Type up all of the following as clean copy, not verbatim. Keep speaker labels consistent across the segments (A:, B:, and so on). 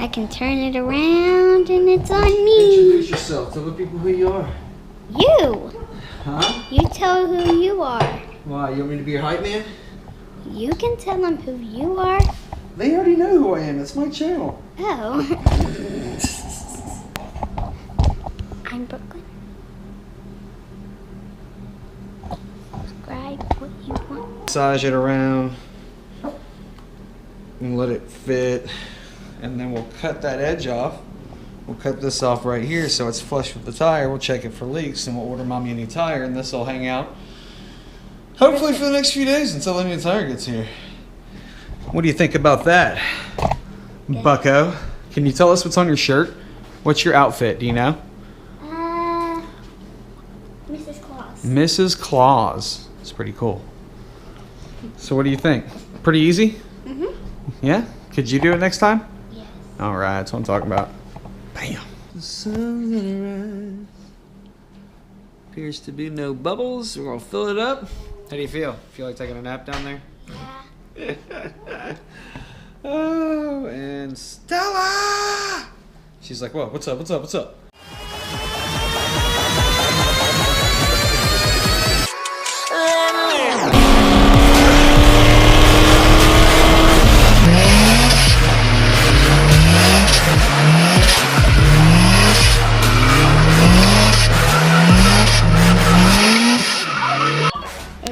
A: I can turn it around and it's on me.
B: Introduce yourself. Tell the people who you are.
A: You.
B: Huh?
A: You tell who you are.
B: Why? You want me to be your hype man?
A: You can tell them who you are.
B: They already know who I am. It's my channel.
A: Oh. I'm Brooklyn. Subscribe what you want.
B: Massage it around and let it fit, and then we'll cut that edge off. We'll cut this off right here so it's flush with the tire. We'll check it for leaks and we'll order Mommy a new tire, and this will hang out hopefully for the next few days until the new tire gets here. What do you think about that, Bucko? Can you tell us what's on your shirt? What's your outfit? Do you know?
A: Mrs. Claus.
B: Mrs. Claus. It's pretty cool. So what do you think? Pretty easy?
A: Mm-hmm.
B: Yeah? Could you do it next time?
A: Yes.
B: All right, that's what I'm talking about. Bam. The sun's gonna rise. Appears to be no bubbles. We're gonna fill it up. How do you feel? Feel like taking a nap down there?
A: Yeah.
B: Oh, and Stella! She's like, whoa, what's up, what's up, what's up?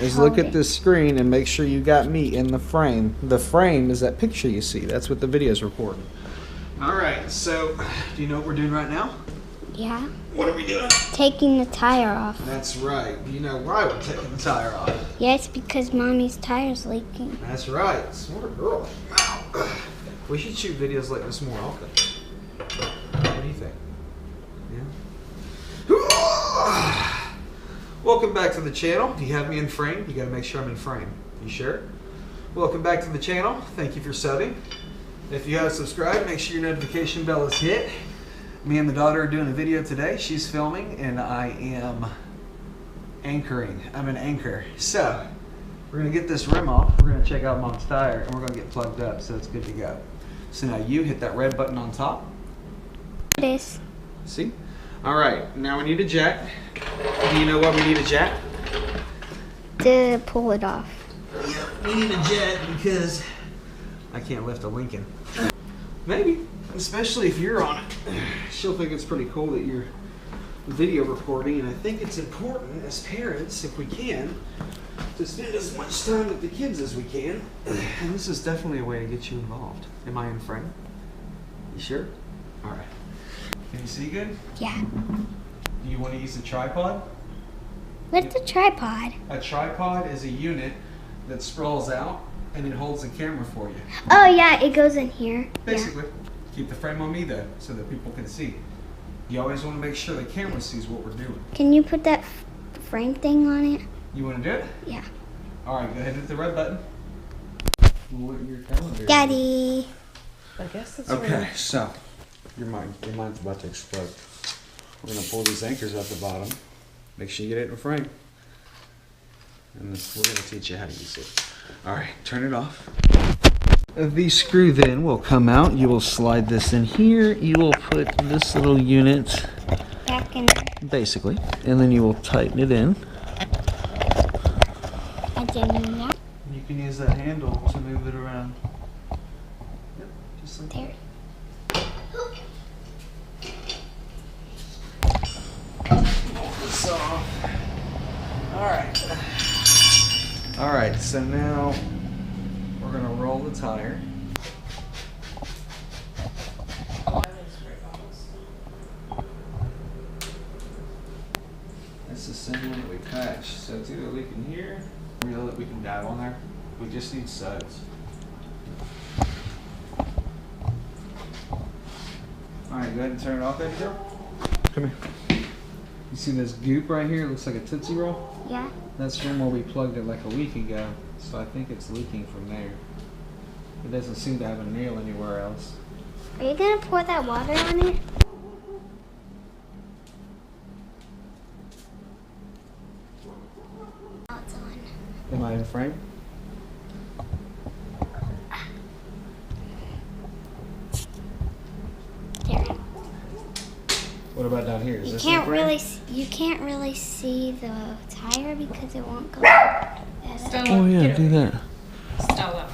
B: Is look at this screen and make sure you got me in the frame. The frame is that picture you see. That's what the video's recording. All right, so do you know what we're doing right now?
A: Yeah.
B: What are we doing?
A: Taking the tire off.
B: That's right. Do you know why we're taking the tire off?
A: Yes, because Mommy's tire's leaking.
B: That's right. Smart girl. Wow. We should shoot videos like this more often. What do you think? Yeah? Welcome back to the channel. Do you have me in frame? You gotta make sure I'm in frame. You sure? Welcome back to the channel. Thank you for subbing. If you have subscribed, make sure your notification bell is hit. Me and the daughter are doing a video today. She's filming and I am anchoring. I'm an anchor. So, we're gonna get this rim off. We're gonna check out Mom's tire and we're gonna get plugged up so it's good to go. So now you hit that red button on top.
A: It is.
B: See? All right, now we need a jack. Do you know why we need a jack?
A: To pull it off.
B: Yep, we need a jack because I can't lift a Lincoln. Maybe, especially if you're on it. She'll think it's pretty cool that you're video recording, and I think it's important as parents, if we can, to spend as much time with the kids as we can. And this is definitely a way to get you involved. Am I in frame? You sure? All right. Can you see good?
A: Yeah.
B: Do you want to use a tripod?
A: What's a tripod?
B: A tripod is a unit that sprawls out and it holds the camera for you.
A: Oh yeah, it goes in here.
B: Basically, keep the frame on me though, so that people can see. You always want to make sure the camera sees what we're doing.
A: Can you put that frame thing on it?
B: You want to do it?
A: Yeah.
B: All right, go ahead and hit the red button. What your calendar?
A: Daddy.
C: I guess that's
B: Okay,
C: right.
B: so your mind's about to explode. We're gonna pull these anchors out the bottom. Make sure you get it in frame. And we're gonna teach you how to use it. All right, turn it off. The screw then will come out. You will slide this in here. You will put this little unit
A: Back in there.
B: basically, and then you will tighten it in.
A: I didn't know.
B: You can use that handle to move it around. Yep, just like
A: There.
B: this off. All right, so now we're gonna roll the tire. That's the same one that we patched. So it's either leaking here, reel that we can dab on there. We just need suds. All right, go ahead and turn it off, baby girl. Come here. You see this goop right here? It looks like a Tootsie Roll.
A: Yeah.
B: That's from where we plugged it like a week ago, so I think it's leaking from there. It doesn't seem to have a nail anywhere else.
A: Are you gonna pour that water on it? Now it's on.
B: Am I in frame? What about down here? Is
A: You
B: this
A: can't
B: in frame?
A: really you can't really see the tire because it won't go.
C: Stella,
B: Oh yeah,
C: get
B: do
C: over
B: that.
C: here. Stella.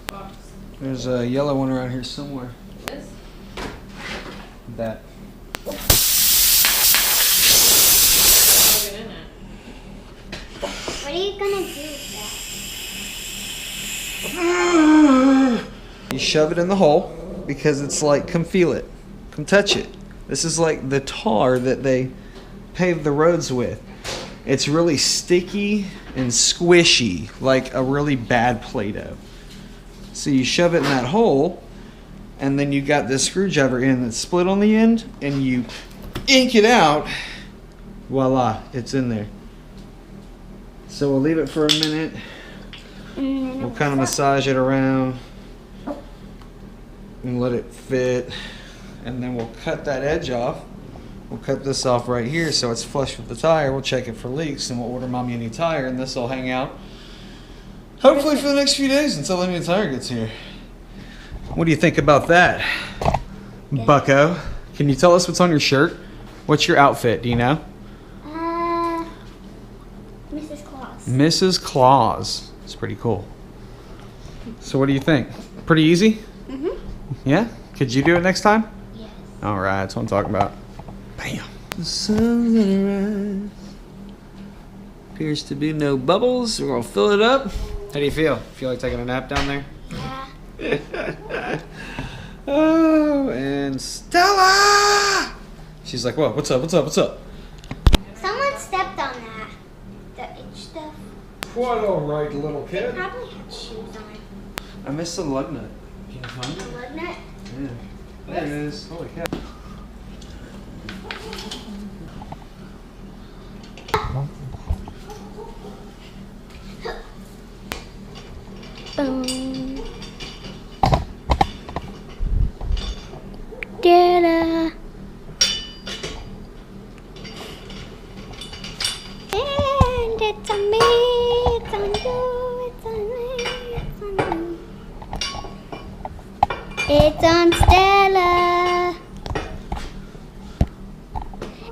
C: Box.
B: There's a yellow one around here somewhere.
C: This?
B: That.
C: Plug it in it.
A: What are you gonna do with
B: You shove it in the hole because it's like, come feel it, come touch it. This is like the tar that they pave the roads with. It's really sticky and squishy, like a really bad Play-Doh. So you shove it in that hole, and then you got this screwdriver in that's split on the end, and you ink it out. Voila, it's in there. So we'll leave it for a minute. We'll kind of massage it around and let it fit, and then we'll cut that edge off. We'll cut this off right here so it's flush with the tire. We'll check it for leaks, and we'll order Mommy a new tire, and this will hang out hopefully for the next few days until the new tire gets here. What do you think about that, Bucko? Can you tell us what's on your shirt? What's your outfit? Do you know?
A: Mrs. Claus.
B: Mrs. Claus. It's pretty cool. So what do you think? Pretty easy?
A: Mhm.
B: Yeah? Could you do it next time?
A: Yes.
B: All right, that's what I'm talking about. Bam. The sun's gonna rise. Appears to be no bubbles. We're gonna fill it up. How do you feel? Feel like taking a nap down there?
A: Yeah.
B: Oh, and Stella! She's like, whoa, what's up, what's up, what's up?
A: Someone stepped on that. The itch stuff.
B: Quite all right, little
A: They
B: kid.
A: probably had shoes on.
B: I missed the lug nut. Can you find
A: The
B: it?
A: lug nut.
B: Yeah. There it is. Holy cow.
A: Boom. Da-da. And it's on me, it's on you, it's on me, it's on you. It's on Stella.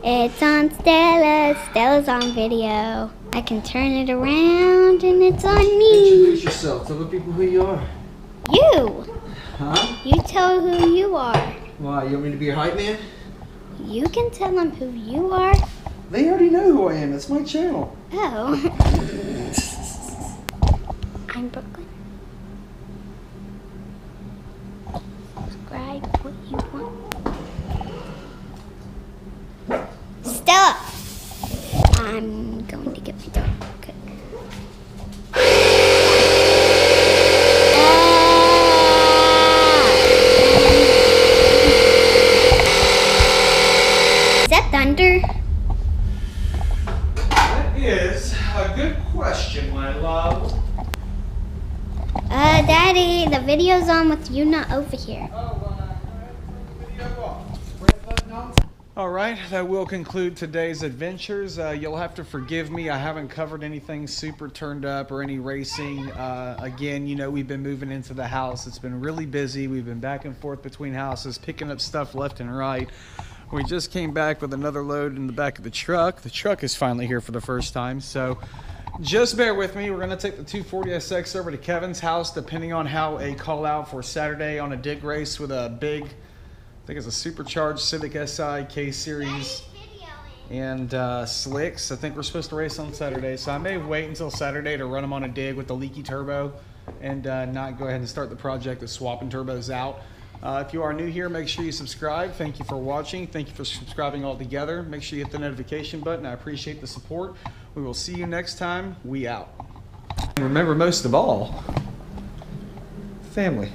A: It's on Stella. Stella's on video. I can turn it around and it's on me.
B: Introduce yourself. Tell the people who you are.
A: You.
B: Huh?
A: You tell who you are.
B: Why? You want me to be your hype man?
A: You can tell them who you are.
B: They already know who I am. It's my channel.
A: Oh. I'm Brooklyn. Subscribe what you want. Stella! I'm going to get my dog. Okay. Is that thunder?
B: That is a good question, my love.
A: Daddy, the video's on with you not over here.
B: All right, that will conclude today's adventures. You'll have to forgive me. I haven't covered anything super turned up or any racing. Again, you know, we've been moving into the house. It's been really busy. We've been back and forth between houses, picking up stuff left and right. We just came back with another load in the back of the truck. The truck is finally here for the first time, so just bear with me. We're going to take the 240SX over to Kevin's house, depending on how a call out for Saturday on a dig race with a big, I think it's a supercharged Civic Si K-Series and slicks. I think we're supposed to race on Saturday, so I may wait until Saturday to run them on a dig with the leaky turbo and not go ahead and start the project of swapping turbos out. If you are new here, make sure you subscribe. Thank you for watching. Thank you for subscribing all together. Make sure you hit the notification button. I appreciate the support. We will see you next time. We out. And remember, most of all, family.